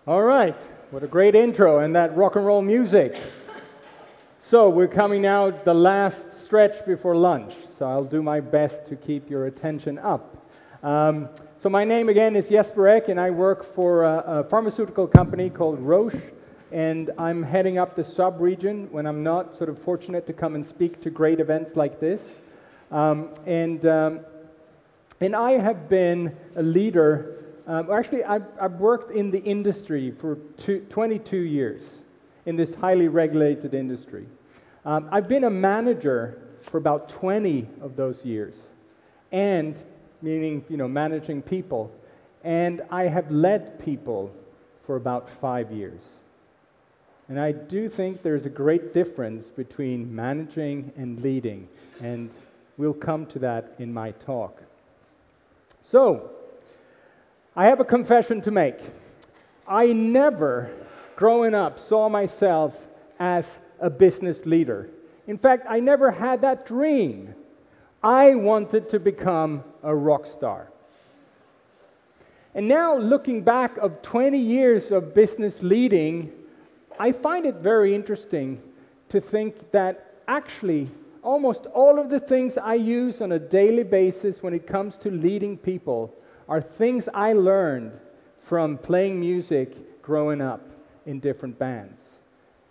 All right, what a great intro and that rock and roll music. So we're coming now the last stretch before lunch, so I'll do my best to keep your attention up. So my name again is Jesper, and I work for a pharmaceutical company called Roche, and I'm heading up the sub-region when I'm not sort of fortunate to come and speak to great events like this. And I have been a leader. Actually, I've worked in the industry for 22 years, in this highly regulated industry. I've been a manager for about 20 of those years, and meaning, managing people. And I have led people for about 5 years. And I do think there's a great difference between managing and leading, and we'll come to that in my talk. So, I have a confession to make. I never, growing up, saw myself as a business leader. In fact, I never had that dream. I wanted to become a rock star. And now, looking back of 20 years of business leading, I find it very interesting to think that actually almost all of the things I use on a daily basis when it comes to leading people are things I learned from playing music growing up in different bands.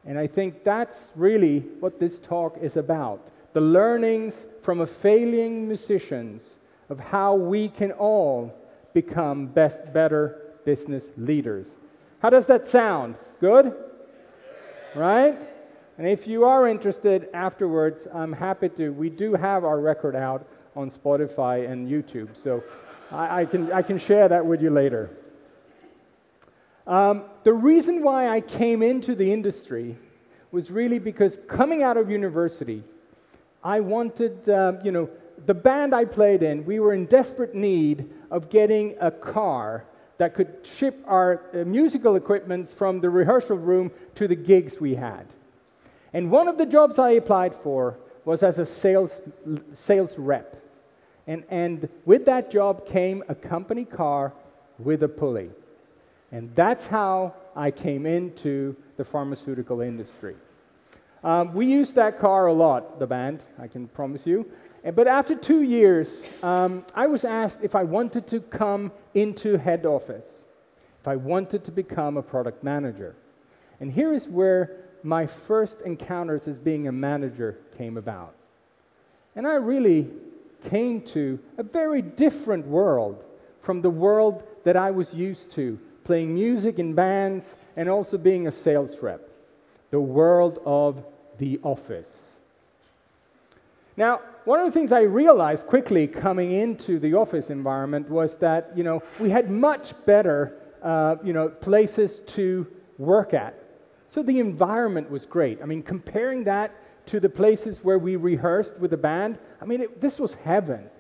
And I think that's really what this talk is about. The learnings from a failing musicians of how we can all become better business leaders. How does that sound? Good? Right? And if you are interested afterwards, I'm happy to. We do have our record out on Spotify and YouTube, so I can share that with you later. The reason why I came into the industry was really because coming out of university, I wanted, the band I played in, we were in desperate need of getting a car that could ship our musical equipment from the rehearsal room to the gigs we had. And one of the jobs I applied for was as a sales rep. And with that job came a company car with a pulley. And that's how I came into the pharmaceutical industry. We used that car a lot, the band, I can promise you. But after 2 years, I was asked if I wanted to come into head office, if I wanted to become a product manager. And here is where my first encounters as being a manager came about. And I really came to a very different world from the world that I was used to, playing music in bands and also being a sales rep, the world of the office. Now, one of the things I realized quickly coming into the office environment was that, we had much better, places to work at. So the environment was great. I mean, comparing that to the places where we rehearsed with the band, this was heaven.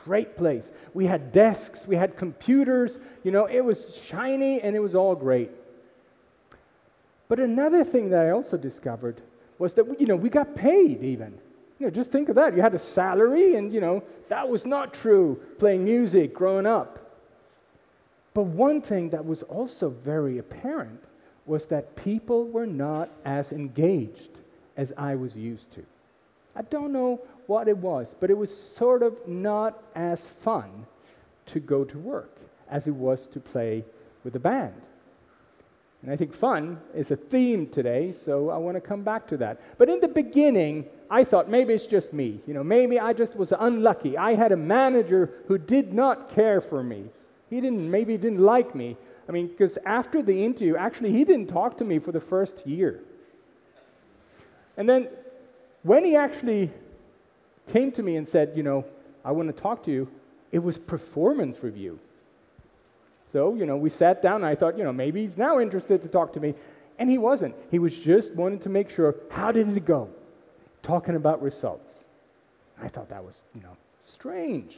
Great place. We had desks, we had computers, it was shiny and it was all great. But another thing that I also discovered was that, we got paid even. Just think of that. You had a salary and, that was not true playing music growing up. But one thing that was also very apparent was that people were not as engaged as I was used to. I don't know what it was, but it was sort of not as fun to go to work as it was to play with a band. And I think fun is a theme today, so I want to come back to that. But in the beginning, I thought maybe it's just me. Maybe I just was unlucky. I had a manager who did not care for me. Maybe he didn't like me. Because after the interview, actually, he didn't talk to me for the first year. And then when he actually came to me and said, I want to talk to you, it was performance review. So, we sat down and I thought, maybe he's now interested to talk to me. And he wasn't. He was just wanting to make sure, how did it go? Talking about results. I thought that was, strange.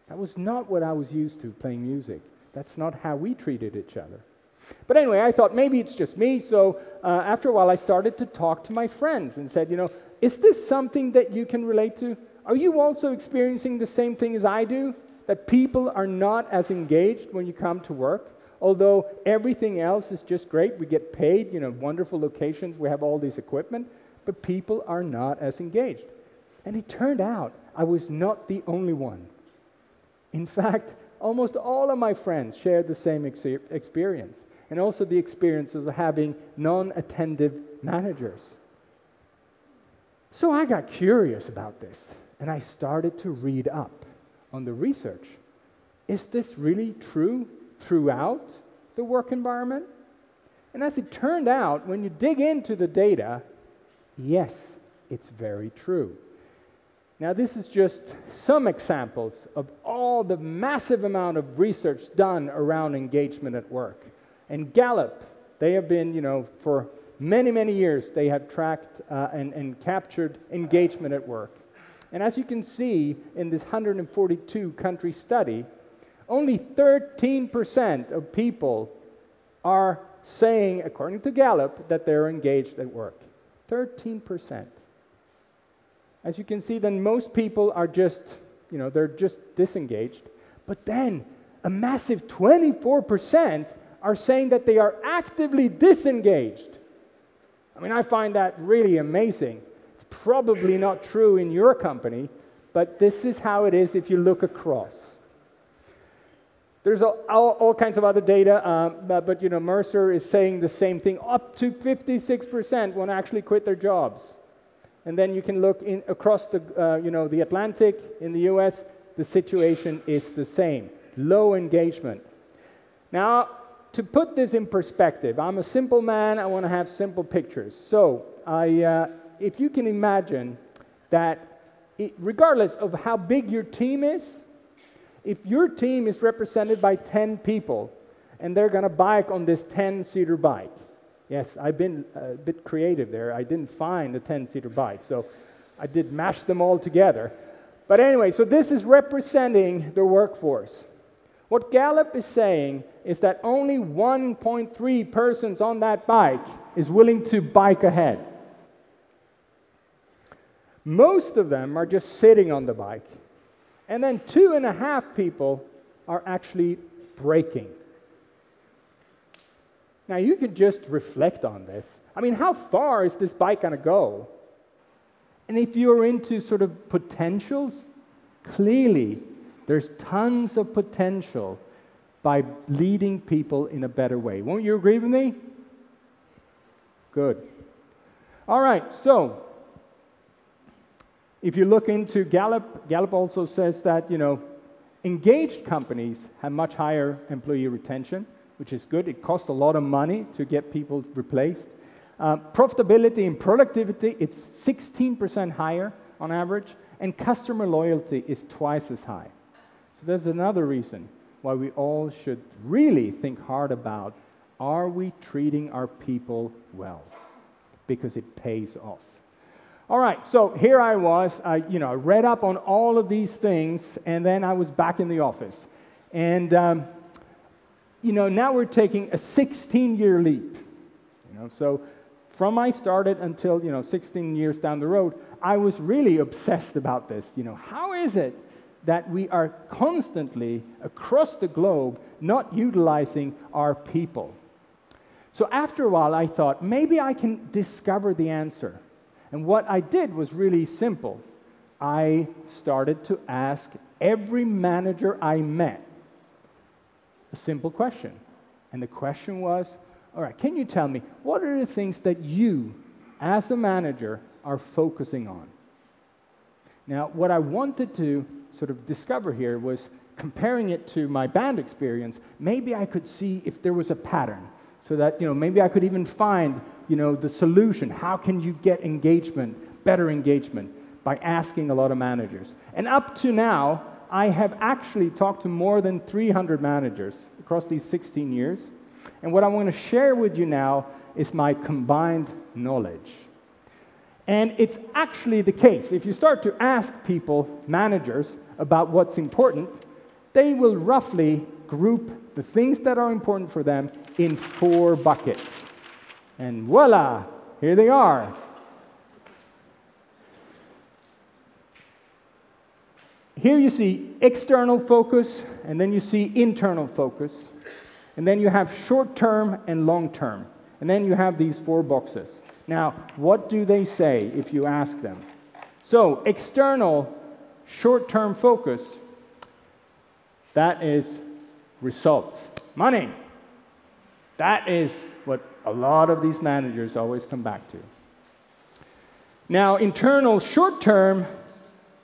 That was not what I was used to playing music. That's not how we treated each other. But anyway, I thought maybe it's just me, so after a while I started to talk to my friends and said, is this something that you can relate to? Are you also experiencing the same thing as I do? That people are not as engaged when you come to work? although everything else is just great. We get paid, wonderful locations, we have all this equipment, but people are not as engaged. And it turned out I was not the only one. In fact, almost all of my friends shared the same experience, and also the experience of having non-attentive managers. So I got curious about this, and I started to read up on the research. Is this really true throughout the work environment? And as it turned out, when you dig into the data, yes, it's very true. Now, this is just some examples of all the massive amount of research done around engagement at work. And Gallup, they have been, for many, many years, they have tracked and captured engagement at work. And as you can see in this 142-country study, only 13% of people are saying, according to Gallup, that they're engaged at work. 13%. As you can see, then most people are just, they're just disengaged. But then a massive 24% are saying that they are actively disengaged. I mean, I find that really amazing. It's probably not true in your company, but this is how it is if you look across. There's all kinds of other data, but Mercer is saying the same thing. Up to 56% want to actually quit their jobs. And then you can look across the Atlantic in the US, the situation is the same. Low engagement. Now, to put this in perspective, I'm a simple man, I want to have simple pictures. So, if you can imagine that regardless of how big your team is, if your team is represented by 10 people, and they're going to bike on this 10-seater bike. Yes, I've been a bit creative there. I didn't find a 10-seater bike, so I did mash them all together. But anyway, so this is representing the workforce. What Gallup is saying is that only 1.3 persons on that bike is willing to bike ahead. Most of them are just sitting on the bike. And then 2.5 people are actually braking. Now, you can just reflect on this. I mean, how far is this bike going to go? And if you're into sort of potentials, clearly there's tons of potential by leading people in a better way. Won't you agree with me? Good. All right, so if you look into Gallup, Gallup also says that, engaged companies have much higher employee retention, which is good. It costs a lot of money to get people replaced. Profitability and productivity, it's 16% higher on average, and customer loyalty is twice as high. So there's another reason why we all should really think hard about, are we treating our people well? Because it pays off. All right, so here I was, I read up on all of these things, and then I was back in the office. And, now we're taking a 16-year leap. So from I started until, 16 years down the road, I was really obsessed about this. How is it that we are constantly, across the globe, not utilizing our people? So after a while, I thought, maybe I can discover the answer. And what I did was really simple. I started to ask every manager I met a simple question. And the question was, all right, can you tell me, what are the things that you, as a manager, are focusing on? Now, what I wanted to sort of discover here was, comparing it to my band experience, maybe I could see if there was a pattern. So that, maybe I could even find, the solution. How can you get engagement, better engagement, by asking a lot of managers? And up to now, I have actually talked to more than 300 managers across these 16 years. And what I want to share with you now is my combined knowledge. And it's actually the case. If you start to ask people, managers, about what's important, they will roughly group the things that are important for them in 4 buckets. And voila, here they are. Here you see external focus, and then you see internal focus. And then you have short-term and long-term. And then you have these 4 boxes. Now, what do they say if you ask them? So, external, short-term focus, that is results. Money. That is what a lot of these managers always come back to. Now, internal, short-term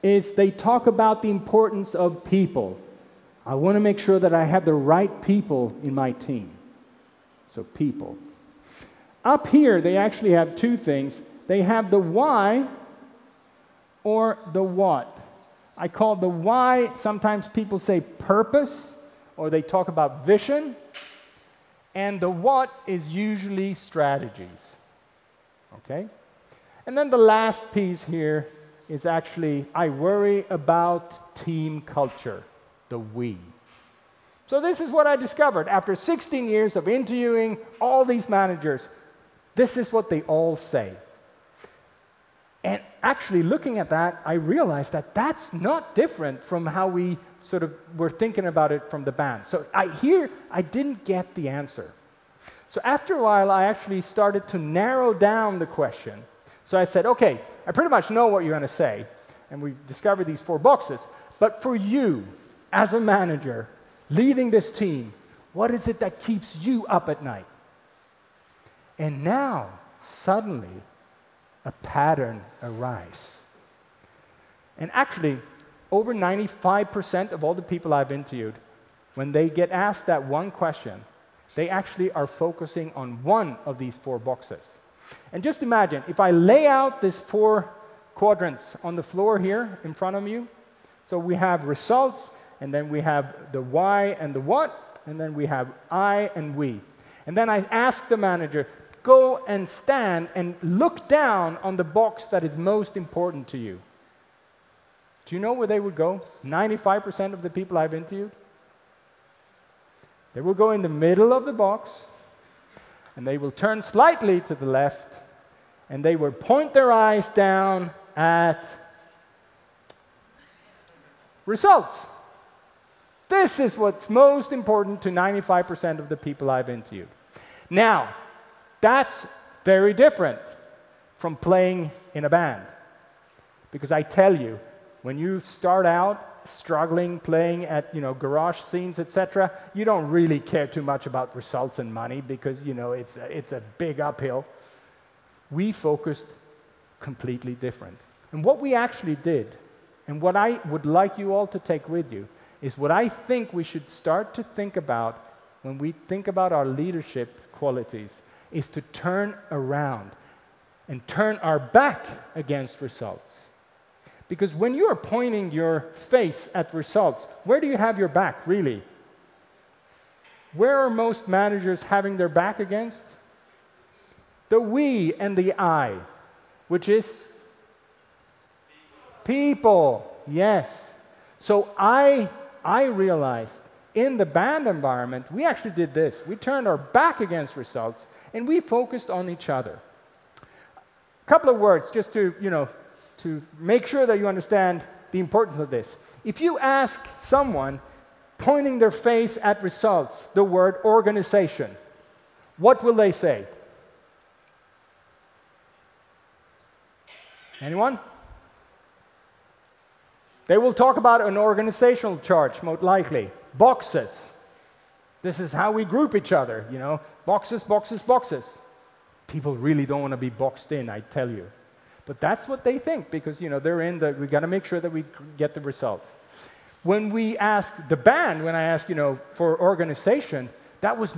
is they talk about the importance of people. I want to make sure that I have the right people in my team. So, people. Up here, they actually have 2 things. They have the why or the what. I call the why, sometimes people say purpose, or they talk about vision. And the what is usually strategies. Okay? And then the last piece here is actually, I worry about team culture, the we. So this is what I discovered after 16 years of interviewing all these managers. This is what they all say. And actually looking at that, I realized that that's not different from how we sort of were thinking about it from the band. So I didn't get the answer. So after a while, I actually started to narrow down the question. So I said, okay, I pretty much know what you're going to say, and we discovered these 4 boxes. But for you, as a manager, leading this team, what is it that keeps you up at night? And now, suddenly, a pattern arises. And actually, over 95% of all the people I've interviewed, when they get asked that one question, they actually are focusing on one of these 4 boxes. And just imagine, if I lay out these 4 quadrants on the floor here in front of you, so we have results, and then we have the why and the what, and then we have I and we. And then I ask the manager, go and stand and look down on the box that is most important to you. Do you know where they would go? 95% of the people I've interviewed? They will go in the middle of the box, and they will turn slightly to the left, and they will point their eyes down at results. This is what's most important to 95% of the people I've interviewed. Now, that's very different from playing in a band. Because I tell you, when you start out struggling playing at garage scenes, etc., you don't really care too much about results and money because it's a big uphill. We focused completely different. And what we actually did, and what I would like you all to take with you, is what I think we should start to think about when we think about our leadership qualities, is to turn around and turn our back against results. Because when you are pointing your face at results, where do you have your back, really? Where are most managers having their back against? The we and the I, which is people. Yes. So I realized in the band environment, we actually did this. We turned our back against results, and we focused on each other. A couple of words just to make sure that you understand the importance of this. If you ask someone pointing their face at results the word organization, what will they say? Anyone? They will talk about an organizational chart, most likely. Boxes. This is how we group each other, boxes, boxes, boxes. People really don't want to be boxed in, I tell you. But that's what they think, because they're in the, we got to make sure that we get the results. When we ask the band, when I ask for organization, that was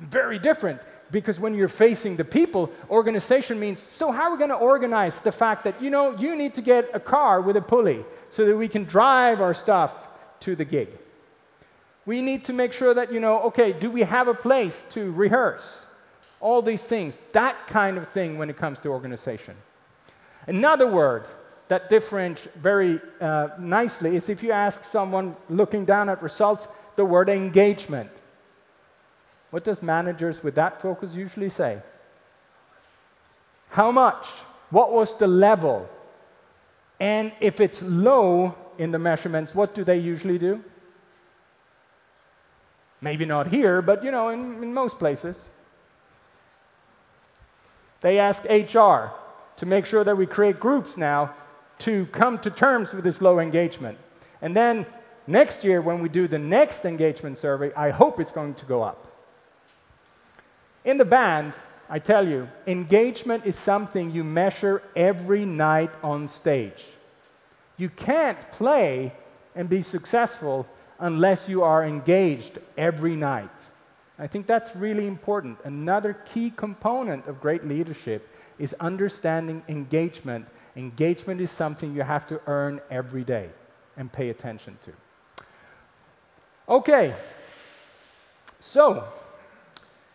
very different, because when you're facing the people, organization means, so how are we going to organize the fact that you need to get a car with a pulley so that we can drive our stuff to the gig. We need to make sure that okay, do we have a place to rehearse? All these things, that kind of thing when it comes to organization. Another word that differentiates very nicely is if you ask someone looking down at results, the word engagement. What does managers with that focus usually say? How much? What was the level? And if it's low in the measurements, what do they usually do? Maybe not here, but in most places. They ask HR to make sure that we create groups now to come to terms with this low engagement. And then next year, when we do the next engagement survey, I hope it's going to go up. In the band, I tell you, engagement is something you measure every night on stage. You can't play and be successful unless you are engaged every night. I think that's really important. Another key component of great leadership is understanding engagement. Engagement is something you have to earn every day and pay attention to. Okay, so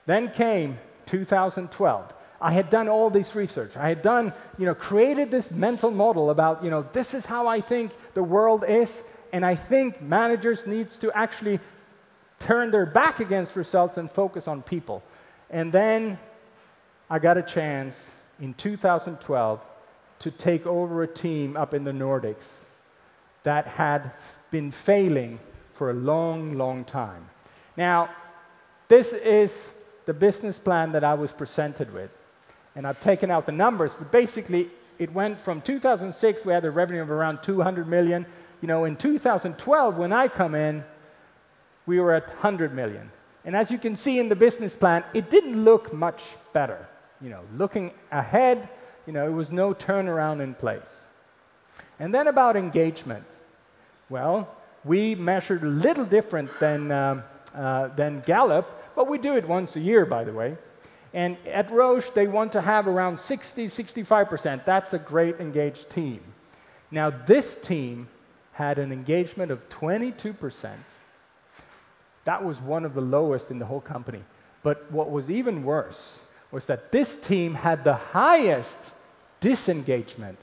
then came 2012. I had done all this research. I had done, created this mental model about, this is how I think the world is, and I think managers needs to actually turn their back against results and focus on people. And then I got a chance in 2012 to take over a team up in the Nordics that had been failing for a long, long time. Now, this is the business plan that I was presented with. And I've taken out the numbers, but basically it went from 2006, we had a revenue of around 200 million. In 2012, when I come in, we were at 100 million. And as you can see in the business plan, it didn't look much better. Looking ahead, it was no turnaround in place. And then about engagement. Well, we measured a little different than Gallup, but we do it once a year, by the way. And at Roche, they want to have around 60–65%. That's a great engaged team. Now, this team had an engagement of 22%. That was one of the lowest in the whole company. But what was even worse was that this team had the highest disengagement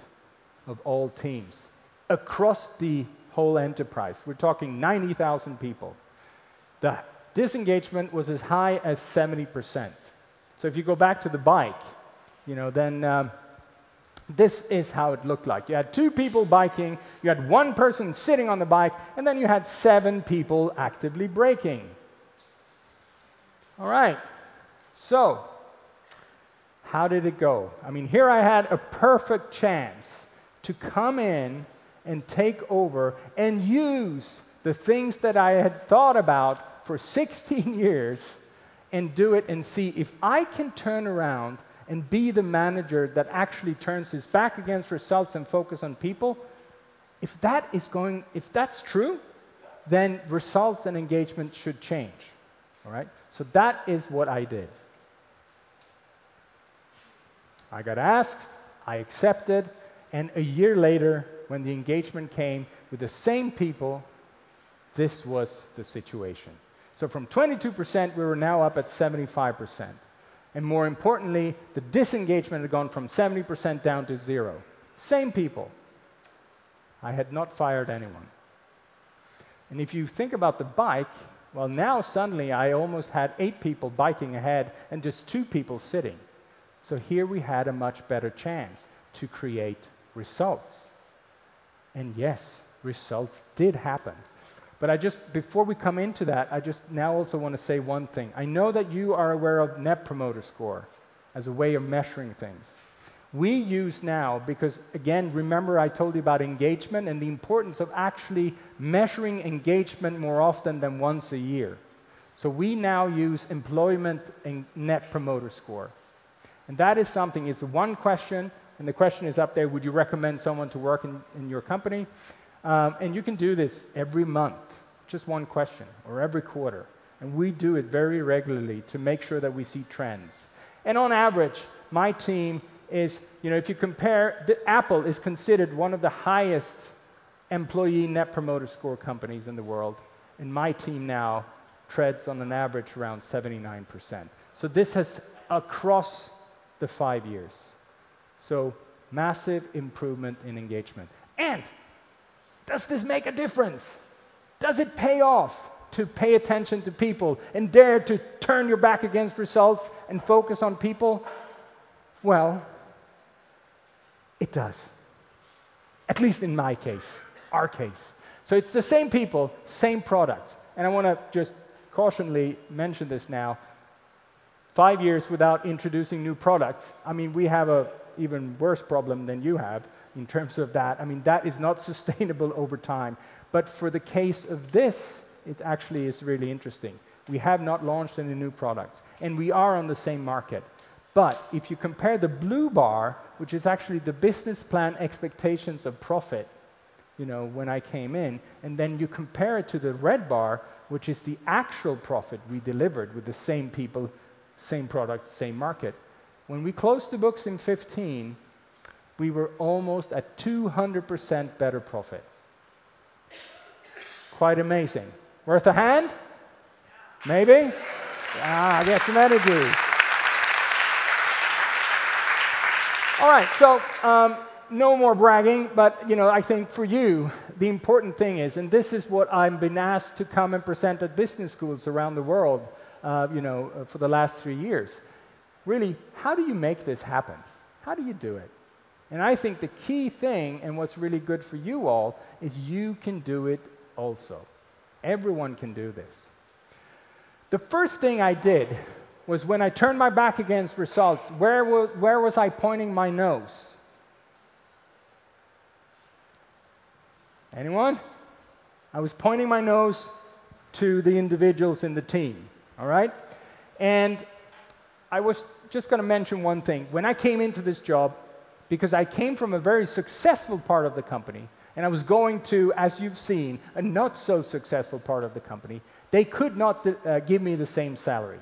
of all teams across the whole enterprise. We're talking 90,000 people. The disengagement was as high as 70%. So if you go back to the bike, then this is how it looked like. You had 2 people biking, you had 1 person sitting on the bike, and then you had 7 people actively braking. All right, so how did it go? I mean, here I had a perfect chance to come in and take over and use the things that I had thought about for 16 years and do it and see if I can turn around and be the manager that actually turns his back against results and focus on people. If that's true, then results and engagement should change. All right? So that is what I did. I got asked, I accepted, and a year later, when the engagement came with the same people, this was the situation. So from 22%, we were now up at 75%. And more importantly, the disengagement had gone from 70% down to 0. Same people. I had not fired anyone. And if you think about the bike, well, now suddenly I almost had 8 people biking ahead and just 2 people sitting. So here we had a much better chance to create results. And yes, results did happen. But before we come into that, I just now also want to say one thing. I know that you are aware of Net Promoter Score as a way of measuring things. We use now, because again, remember I told you about engagement and the importance of actually measuring engagement more often than once a year. So we now use employment and Net Promoter Score. And that is something, it's one question, and the question is up there, would you recommend someone to work in your company? And you can do this every month, just one question, or every quarter. And we do it very regularly to make sure that we see trends. And on average, my team is, if you compare, Apple is considered one of the highest employee Net Promoter Score companies in the world. And my team now treads on an average around 79%. So this has across the 5 years. So massive improvement in engagement. And does this make a difference? Does it pay off to pay attention to people and dare to turn your back against results and focus on people? Well, it does. At least in my case, our case. So it's the same people, same product. And I want to just cautionally mention this now. 5 years without introducing new products, I mean, we have an even worse problem than you have in terms of that. I mean, that is not sustainable over time. But for the case of this, it actually is really interesting. We have not launched any new products, and we are on the same market. But if you compare the blue bar, which is actually the business plan expectations of profit, you know, when I came in, and then you compare it to the red bar, which is the actual profit we delivered with the same people, same product, same market. When we closed the books in 15, we were almost at 200% better profit. Quite amazing. Worth a hand? Maybe? Ah, I get some energy. All right, so no more bragging, but you know, I think for you, the important thing is, and this is what I've been asked to come and present at business schools around the world, you know, for the last 3 years. Really, how do you make this happen? How do you do it? And I think the key thing, and what's really good for you all, is you can do it also. Everyone can do this. The first thing I did was when I turned my back against results, where was I pointing my nose? Anyone? I was pointing my nose to the individuals in the team, all right? And I was just going to mention one thing. When I came into this job, because I came from a very successful part of the company, and I was going to, as you've seen, a not so successful part of the company, they could not give me the same salary.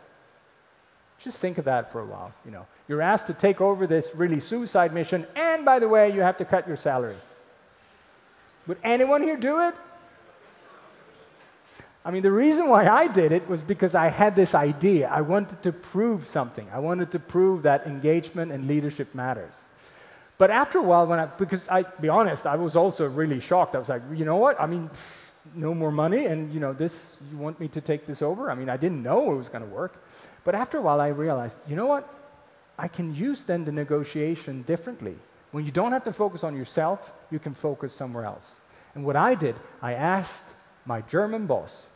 Just think of that for a while. You know, you're asked to take over this really suicide mission, and by the way, you have to cut your salary. Would anyone here do it? I mean, the reason why I did it was because I had this idea. I wanted to prove something. I wanted to prove that engagement and leadership matters. But after a while, because I, be honest, I was also really shocked. I was like, you know what? I mean, no more money, and you know, this, you want me to take this over? I mean, I didn't know it was going to work. But after a while, I realized, you know what? I can use then the negotiation differently. When you don't have to focus on yourself, you can focus somewhere else. And what I did, I asked my German boss.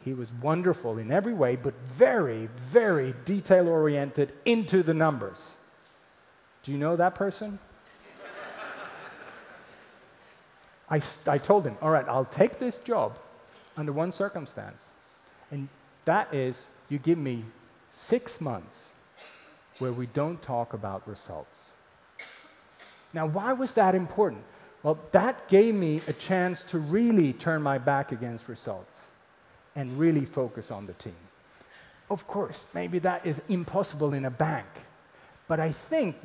He was wonderful in every way, but very, very detail-oriented into the numbers. Do you know that person? I told him, all right, I'll take this job under one circumstance, and that is you give me 6 months where we don't talk about results. Now, why was that important? Well, that gave me a chance to really turn my back against results and really focus on the team. Of course, maybe that is impossible in a bank, but I think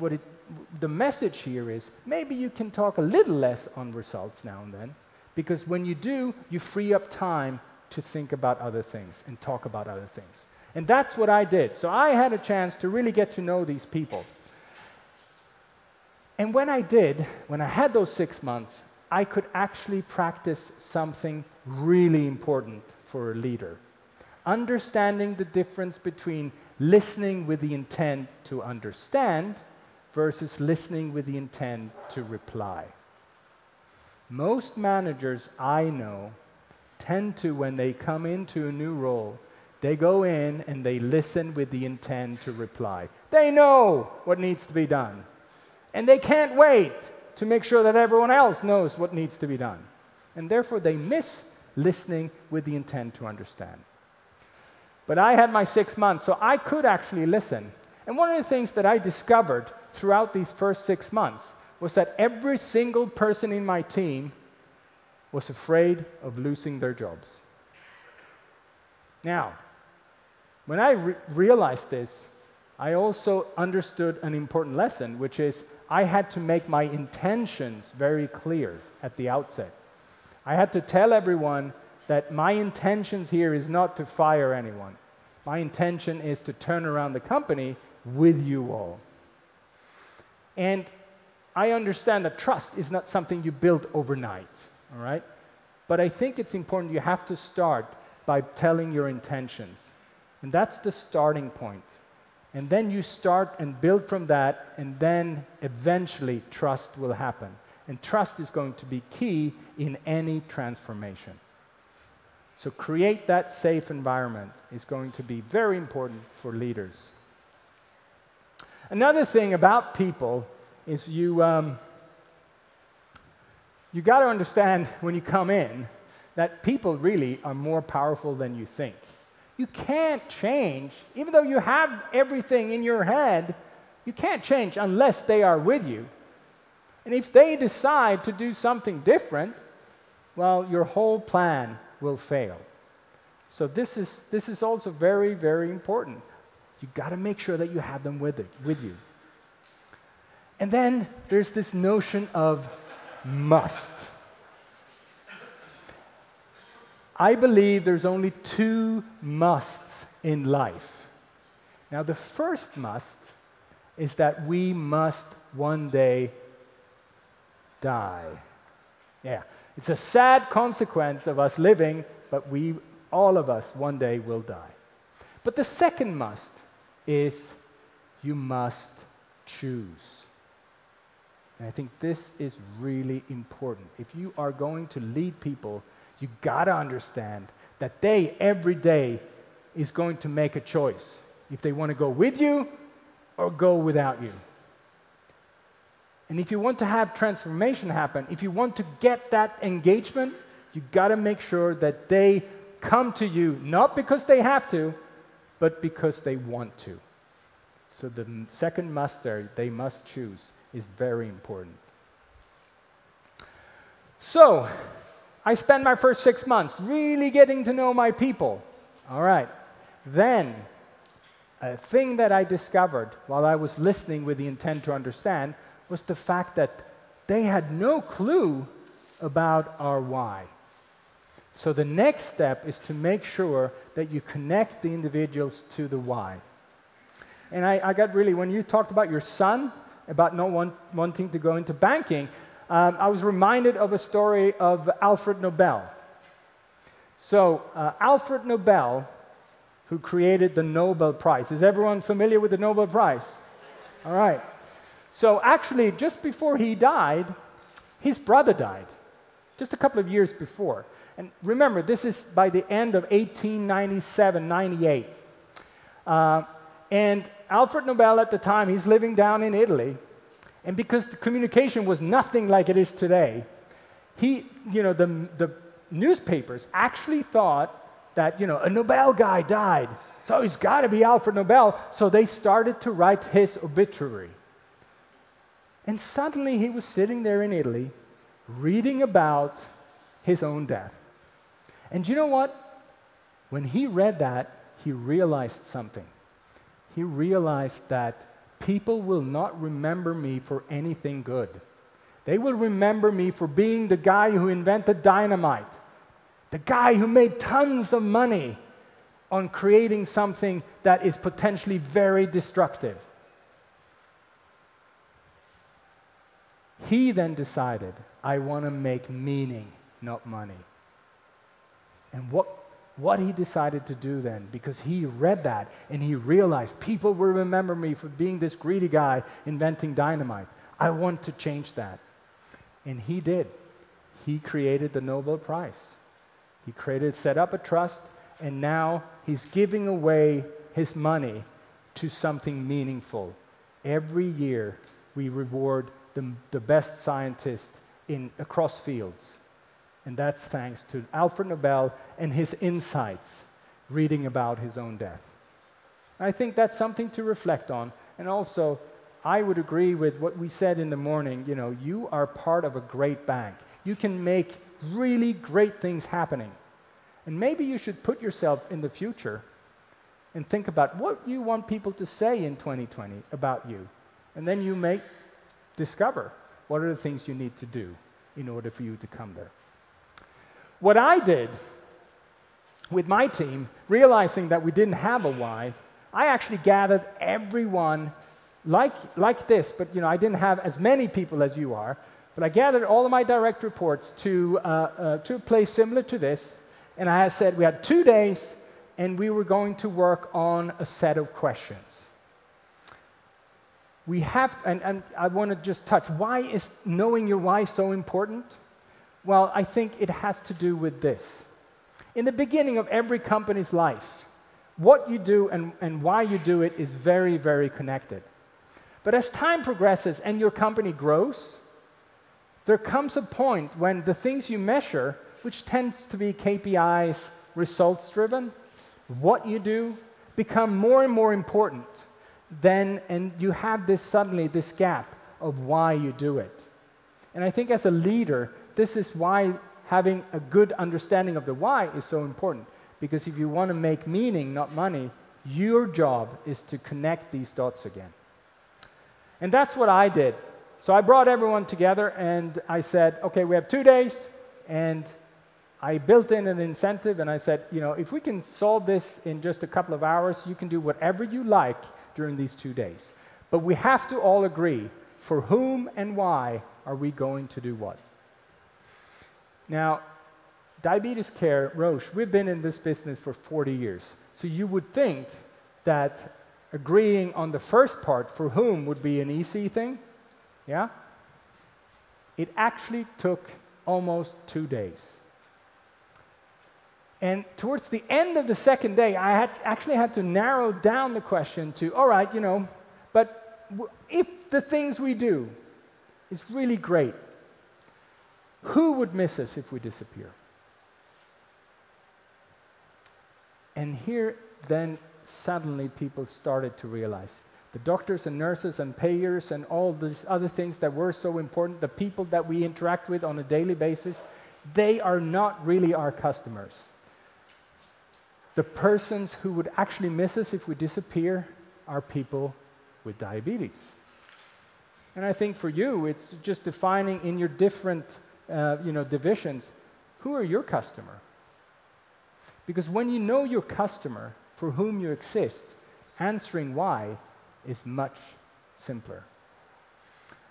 the message here is maybe you can talk a little less on results now and then, because when you do, you free up time to think about other things and talk about other things. And that's what I did. So I had a chance to really get to know these people. And when I had those 6 months, I could actually practice something really important for a leader. Understanding the difference between listening with the intent to understand versus listening with the intent to reply. Most managers I know tend to, when they come into a new role, they go in and they listen with the intent to reply. They know what needs to be done. And they can't wait to make sure that everyone else knows what needs to be done. And therefore, they miss listening with the intent to understand. But I had my 6 months, so I could actually listen. And one of the things that I discovered throughout these first 6 months was that every single person in my team was afraid of losing their jobs. Now, when I realized this, I also understood an important lesson, which is I had to make my intentions very clear at the outset. I had to tell everyone that my intentions here is not to fire anyone. My intention is to turn around the company with you all. And I understand that trust is not something you build overnight, all right? But I think it's important you have to start by telling your intentions. And that's the starting point. And then you start and build from that, and then eventually trust will happen. And trust is going to be key in any transformation. So create that safe environment is going to be very important for leaders. Another thing about people is you got to understand when you come in that people really are more powerful than you think. You can't change, even though you have everything in your head, you can't change unless they are with you. And if they decide to do something different, well, your whole plan will fail. So this is also very, very important. You got to make sure that you have them with you. And then there's this notion of must. I believe there's only two musts in life. Now, the first must is that we must one day die. Yeah, it's a sad consequence of us living, but all of us one day will die. But the second must is you must choose. And I think this is really important. If you are going to lead people, you gotta understand that they, every day, is going to make a choice. If they want to go with you or go without you. And if you want to have transformation happen, if you want to get that engagement, you gotta make sure that they come to you, not because they have to, but because they want to. So the second must there, they must choose, is very important. So, I spent my first 6 months really getting to know my people. All right. Then, a thing that I discovered while I was listening with the intent to understand was the fact that they had no clue about our why. So the next step is to make sure that you connect the individuals to the why. And I got really, when you talked about your son, about not wanting to go into banking, I was reminded of a story of Alfred Nobel. So Alfred Nobel, who created the Nobel Prize. Is everyone familiar with the Nobel Prize? All right. So actually, just before he died, his brother died, just a couple of years before. And remember, this is by the end of 1897, 98. And Alfred Nobel at the time, he's living down in Italy. And because the communication was nothing like it is today, the newspapers actually thought that, a Nobel guy died. So it's got to be Alfred Nobel. So they started to write his obituary. And suddenly he was sitting there in Italy, reading about his own death. And you know what? When he read that, he realized something. He realized that people will not remember me for anything good. They will remember me for being the guy who invented dynamite, the guy who made tons of money on creating something that is potentially very destructive. He then decided, I want to make meaning, not money. And what he decided to do then, because he read that and he realized people will remember me for being this greedy guy inventing dynamite. I want to change that. And he did. He created the Nobel Prize. He set up a trust, and now he's giving away his money to something meaningful. Every year we reward the best scientists across fields. And that's thanks to Alfred Nobel and his insights reading about his own death. I think that's something to reflect on. And also, I would agree with what we said in the morning. You are part of a great bank. You can make really great things happening. And maybe you should put yourself in the future and think about what you want people to say in 2020 about you. And then you may discover what are the things you need to do in order for you to come there. What I did with my team, realizing that we didn't have a why, I actually gathered everyone like this, but I didn't have as many people as you are, but I gathered all of my direct reports to a place similar to this, and I said we had 2 days, and we were going to work on a set of questions. We have, and I want to just touch, why is knowing your why so important? Well, I think it has to do with this. in the beginning of every company's life, what you do and why you do it is very, very connected. But as time progresses and your company grows, there comes a point when the things you measure, which tends to be KPIs, results-driven, what you do, become more and more important. And you have suddenly this gap of why you do it. And I think as a leader, this is why having a good understanding of the why is so important. Because if you want to make meaning, not money, your job is to connect these dots again. And that's what I did. So I brought everyone together and I said, okay, we have 2 days, and I built in an incentive and I said, if we can solve this in just a couple of hours, you can do whatever you like during these 2 days. But we have to all agree, for whom and why are we going to do what? Now, diabetes care, Roche, we've been in this business for 40 years. So you would think that agreeing on the first part, for whom, would be an easy thing. Yeah? It actually took almost 2 days. And towards the end of the second day, I actually had to narrow down the question to, all right, but if the things we do is really great, who would miss us if we disappear? And here, then, suddenly people started to realize the doctors and nurses and payers and all these other things that were so important, the people that we interact with on a daily basis, they are not really our customers. The persons who would actually miss us if we disappear are people with diabetes. And I think for you, it's just defining in your different divisions, who are your customer? Because when you know your customer, for whom you exist, answering why is much simpler.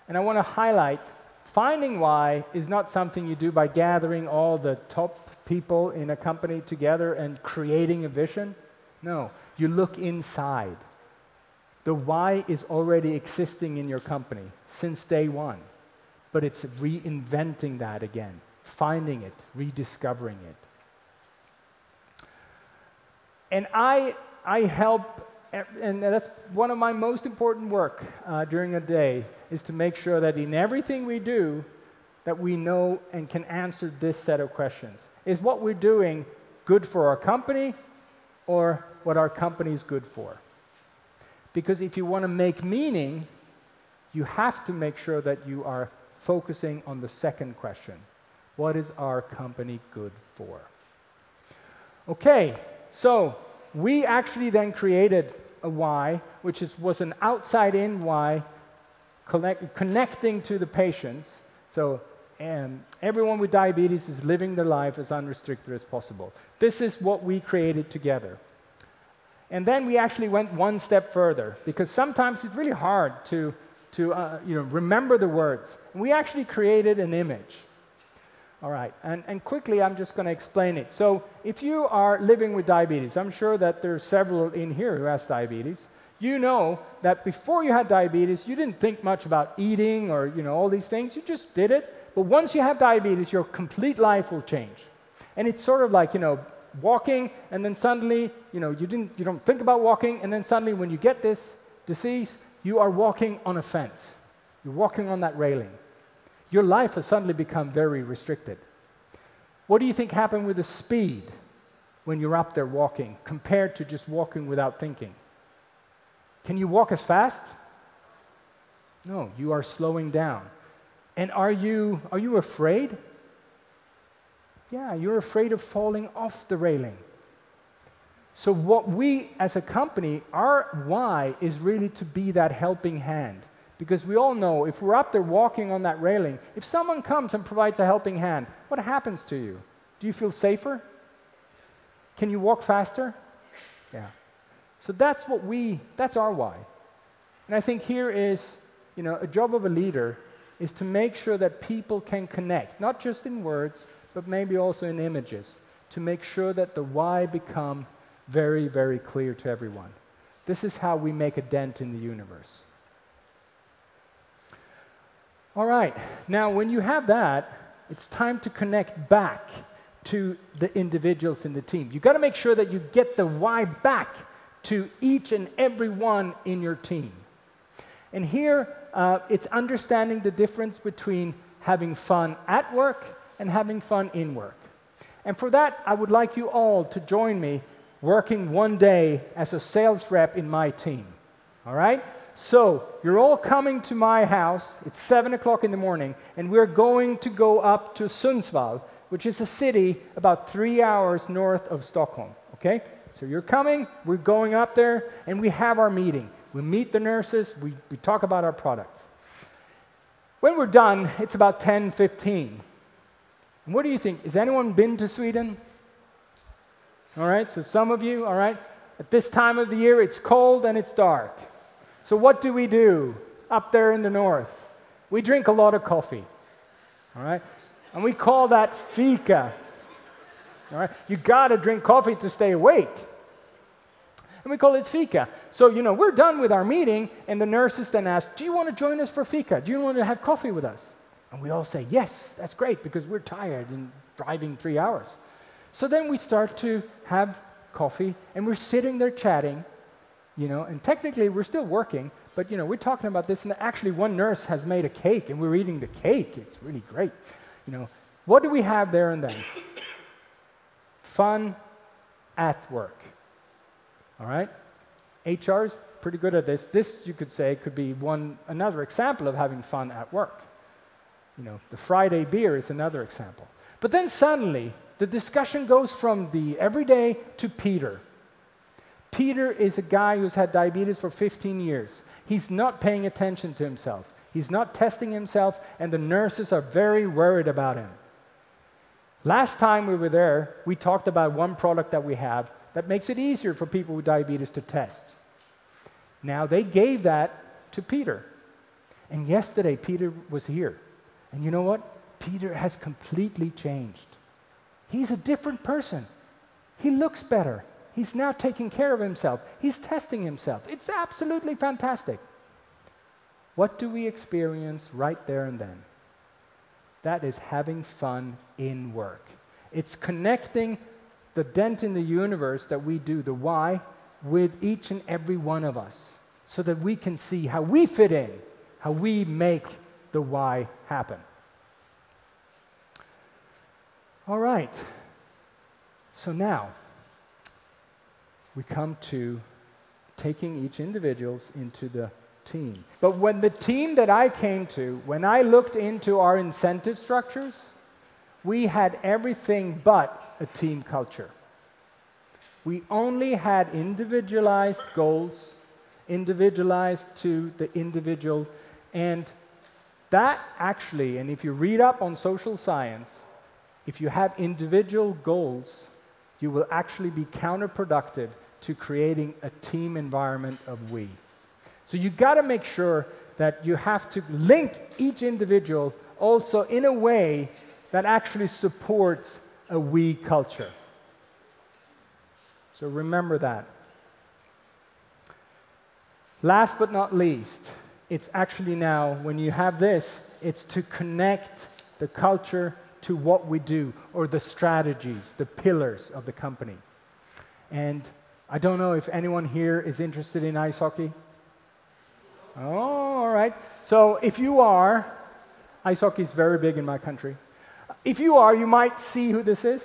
And I want to highlight, finding why is not something you do by gathering all the top people in a company together and creating a vision. No, you look inside. The why is already existing in your company since day one, but it's reinventing that again, finding it, rediscovering it. And I help, and that's one of my most important work during a day, is to make sure that in everything we do, that we know and can answer this set of questions. Is what we're doing good for our company, or what our company is good for? Because if you want to make meaning, you have to make sure that you are focusing on the second question. What is our company good for? Okay, so we actually then created a why, which was an outside-in why, connecting to the patients. So everyone with diabetes is living their life as unrestricted as possible. This is what we created together. And then we actually went one step further, because sometimes it's really hard to remember the words. And we actually created an image. All right, and quickly I'm just going to explain it. So if you are living with diabetes, I'm sure that there's several in here who has diabetes. You know that before you had diabetes, you didn't think much about eating or all these things. You just did it. But once you have diabetes, your complete life will change. And it's sort of like, walking, and then suddenly, you don't think about walking, and then suddenly when you get this disease, you are walking on a fence. You're walking on that railing. Your life has suddenly become very restricted. What do you think happened with the speed when you're up there walking compared to just walking without thinking? Can you walk as fast? No, you are slowing down. And are you afraid? Yeah, you're afraid of falling off the railing. So what we as a company, our why is really to be that helping hand. Because we all know if we're up there walking on that railing, if someone comes and provides a helping hand, what happens to you? Do you feel safer? Can you walk faster? Yeah. So that's our why. And I think here is, a job of a leader is to make sure that people can connect, not just in words, but maybe also in images, to make sure that the why become very, very clear to everyone. This is how we make a dent in the universe. All right, now when you have that, it's time to connect back to the individuals in the team. You've got to make sure that you get the why back to each and every one in your team. And here, it's understanding the difference between having fun at work and having fun in work. And for that, I would like you all to join me working one day as a sales rep in my team. All right? So, you're all coming to my house. It's 7 o'clock in the morning, and we're going to go up to Sundsvall, which is a city about 3 hours north of Stockholm. Okay? So you're coming, we're going up there, and we have our meeting. We meet the nurses, we talk about our products. When we're done, it's about 10:15. And what do you think? Has anyone been to Sweden? All right, so some of you, all right. At this time of the year, it's cold and it's dark. So what do we do up there in the north? We drink a lot of coffee, all right? And we call that fika, all right? You got to drink coffee to stay awake. And we call it fika. So, we're done with our meeting, and the nurses then ask, do you want to join us for fika? Do you want to have coffee with us? And we all say, yes, that's great, because we're tired and driving 3 hours. So then we start to have coffee, and we're sitting there chatting, and technically we're still working, but, we're talking about this, and actually one nurse has made a cake, and we're eating the cake. It's really great. What do we have there and then? Fun at work. All right? HR's pretty good at this. This, you could say, could be another example of having fun at work. The Friday beer is another example. But then suddenly, the discussion goes from the everyday to Peter. Peter is a guy who's had diabetes for 15 years. He's not paying attention to himself. He's not testing himself, and the nurses are very worried about him. Last time we were there, we talked about one product that we have that makes it easier for people with diabetes to test. Now, they gave that to Peter. And yesterday, Peter was here. And you know what? Peter has completely changed. He's a different person. He looks better. He's now taking care of himself. He's testing himself. It's absolutely fantastic. What do we experience right there and then? That is having fun in work. It's connecting the dent in the universe that we do, the why, with each and every one of us, so that we can see how we fit in, how we make the why happen. All right. So now, we come to taking each individuals into the team. But when the team that I came to, when I looked into our incentive structures, we had everything but a team culture. We only had individualized goals, individualized to the individual, and that actually, and if you read up on social science, if you have individual goals, you will actually be counterproductive to creating a team environment of we. So you got to make sure that you have to link each individual also in a way that actually supports a we culture. So remember that. Last but not least, it's actually now, when you have this, it's to connect the culture to what we do, or the strategies, the pillars of the company. And I don't know if anyone here is interested in ice hockey. Oh, all right. So if you are, ice hockey is very big in my country. If you are, you might see who this is.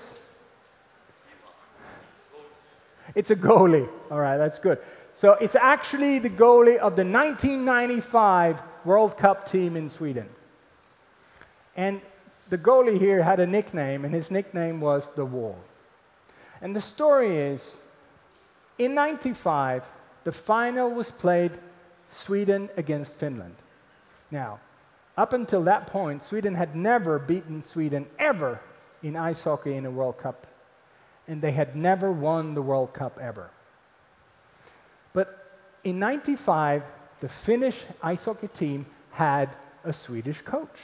It's a goalie. All right, that's good. So it's actually the goalie of the 1995 World Cup team in Sweden. And the goalie here had a nickname, and his nickname was The Wall. And the story is, in '95, the final was played Sweden against Finland. Now, up until that point, Sweden had never beaten Sweden ever in ice hockey in a World Cup. And they had never won the World Cup ever. But in '95, the Finnish ice hockey team had a Swedish coach.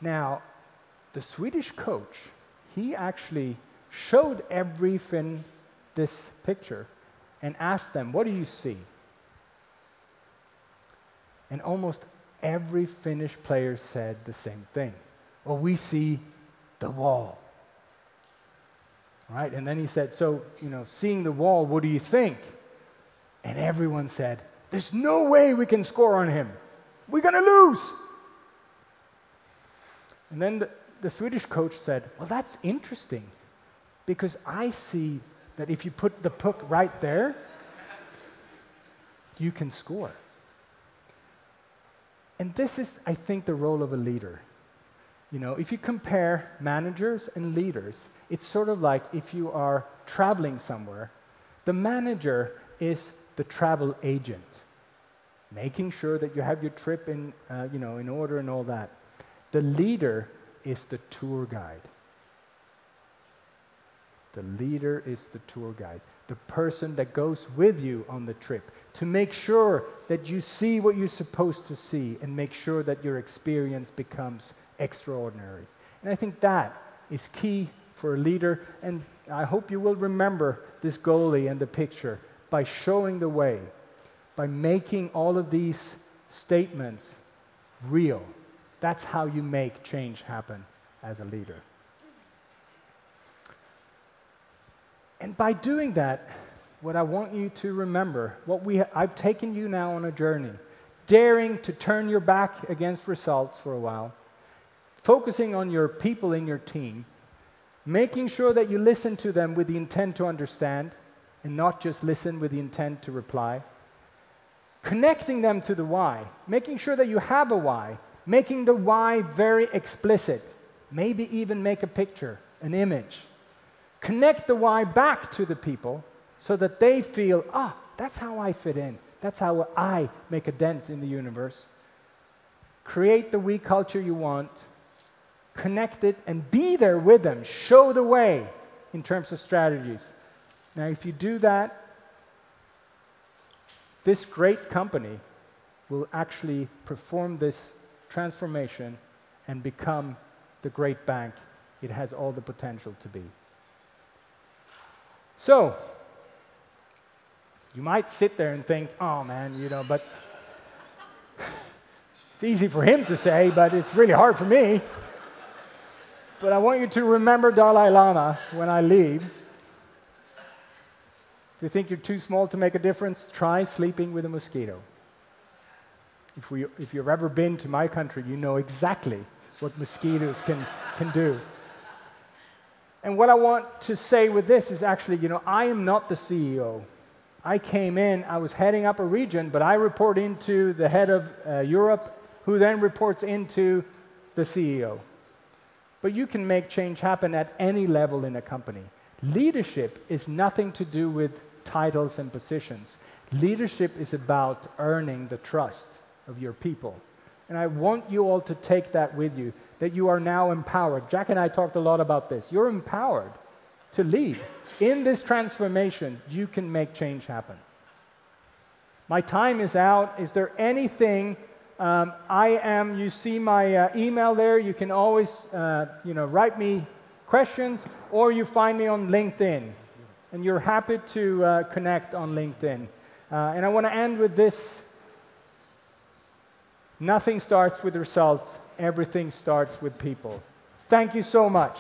Now, the Swedish coach, he actually showed every Finn this picture and asked them, what do you see? And almost every Finnish player said the same thing. Well, we see The wall. Right? And then he said, so, seeing the wall, what do you think? And everyone said, there's no way we can score on him. We're going to lose. And then the Swedish coach said, well, that's interesting, because I see that if you put the puck right there, you can score. And this is, I think, the role of a leader. If you compare managers and leaders, it's sort of like if you are traveling somewhere, the manager is the travel agent, making sure that you have your trip in order and all that. The leader is the tour guide. The leader is the tour guide, the person that goes with you on the trip to make sure that you see what you're supposed to see and make sure that your experience becomes extraordinary. And I think that is key for a leader, and I hope you will remember this goalie and the picture by showing the way, by making all of these statements real. That's how you make change happen as a leader. And by doing that, what I want you to remember, I've taken you now on a journey, daring to turn your back against results for a while, focusing on your people in your team, making sure that you listen to them with the intent to understand and not just listen with the intent to reply, connecting them to the why, making sure that you have a why, making the why very explicit, maybe even make a picture, an image. Connect the why back to the people so that they feel, that's how I fit in. That's how I make a dent in the universe. Create the we culture you want, connect it, and be there with them. Show the way in terms of strategies. Now, if you do that, this great company will actually perform this transformation and become the great bank it has all the potential to be. So, you might sit there and think, oh man, but it's easy for him to say, but it's really hard for me. But I want you to remember Dalai Lama when I leave. If you think you're too small to make a difference, try sleeping with a mosquito. If you've ever been to my country, you know exactly what mosquitoes can do. And what I want to say with this is actually, I am not the CEO. I came in, I was heading up a region, but I report into the head of Europe, who then reports into the CEO. But you can make change happen at any level in a company. Leadership is nothing to do with titles and positions. Leadership is about earning the trust of your people. And I want you all to take that with you, that you are now empowered. Jack and I talked a lot about this. You're empowered to lead. In this transformation, you can make change happen. My time is out. Is there anything? You see my email there. You can always, write me questions, or you find me on LinkedIn. And you're happy to connect on LinkedIn. And I want to end with this. Nothing starts with results. Everything starts with people. Thank you so much.